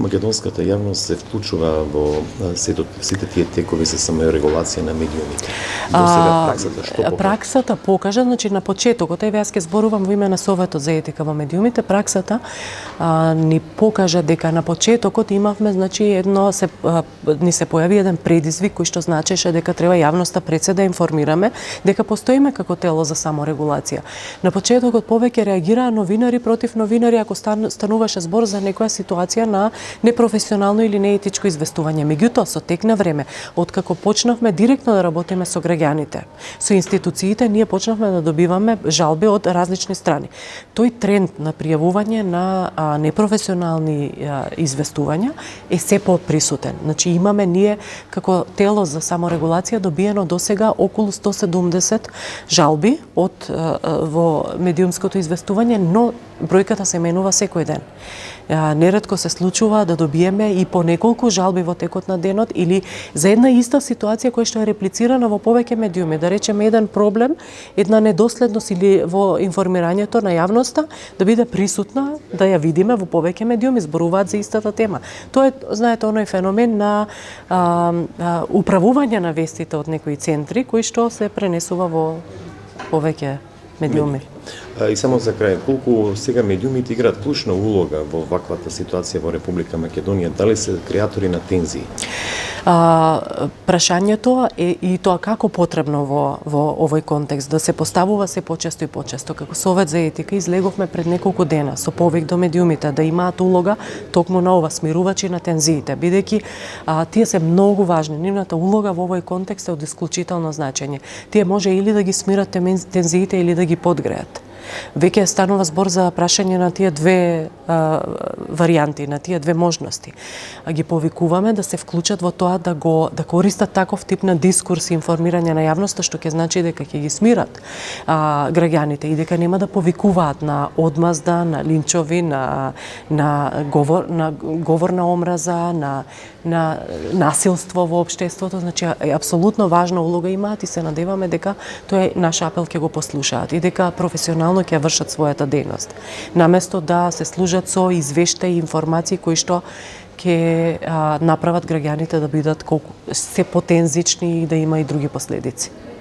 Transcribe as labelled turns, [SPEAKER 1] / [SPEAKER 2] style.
[SPEAKER 1] македонската јавност се вклучува во сите тие текови за саморегулација на медиумите? До сега праксата што покажа?
[SPEAKER 2] Праксата покажа, значи на почетокот, јас ќе зборувам во име на Советот за етика во медиумите, праксата ни покажа дека на почетокот имавме, значи ни се појави еден предизвик кој што значеше дека треба јавноста пред се да информираме дека постоиме како тело за саморегулација. На почетокот повеќе реагираа новинари против новинари ако стануваше збор за некоја ситуација на непрофесионално или неетичко известување. Меѓутоа, со тек на време, откако почнавме директно да работиме со граѓаните, со институциите, ние почнавме да добиваме жалби од различни страни. Тој тренд на пријавување на непрофесионални известувања е се поприсутен. Значи имаме ние како тело за саморегулација добиено досега околу 170 жалби во медиумското известување, но бројката се менува секој ден. Неретко се случува да добиеме и по неколку жалби во текот на денот или за една иста ситуација која што е реплицирана во повеќе медиуми, да речеме еден проблем, една недоследност или во информирањето на јавноста да биде присутна, да ја видиме во повеќе медиуми зборуваат за истата тема. Тоа е, знаете, оној феномен на управување на вестите од некои центри кои што се пренесува во повеќе медиуми.
[SPEAKER 1] И само за крај, колку сега медиумите играат клучна улога во ваквата ситуација во Република Македонија? Дали се креатори на тензии?
[SPEAKER 2] Прашањето е и тоа како потребно во овој контекст да се поставува се почесто и почесто. Како Совет за етика излеговме пред неколку дена со повик до медиумите да имаат улога токму на ова смирувачи на тензиите, бидејќи тие се многу важни. Нивната улога во овој контекст е од исклучително значење. Тие може или да ги смират тензиите или да ги подгреат. Веќе станува збор за прашање на тие две варијанти, на тие две можности. Ги повикуваме да се вклучат во тоа да користат таков тип на дискурс и информирање на јавноста, што ќе значи дека ќе ги смират граѓаните и дека нема да повикуваат на одмазда, на линчови, на говор на омраза, на насилство во општеството. Значи, апсолутно важна улога имаат и се надеваме дека тој наш апел ќе го послушаат и дека професионално ќе вршат својата дејност. Наместо да се служат со извештаи и информации кои што ќе направат граѓаните да бидат се потензични и да има и други последици.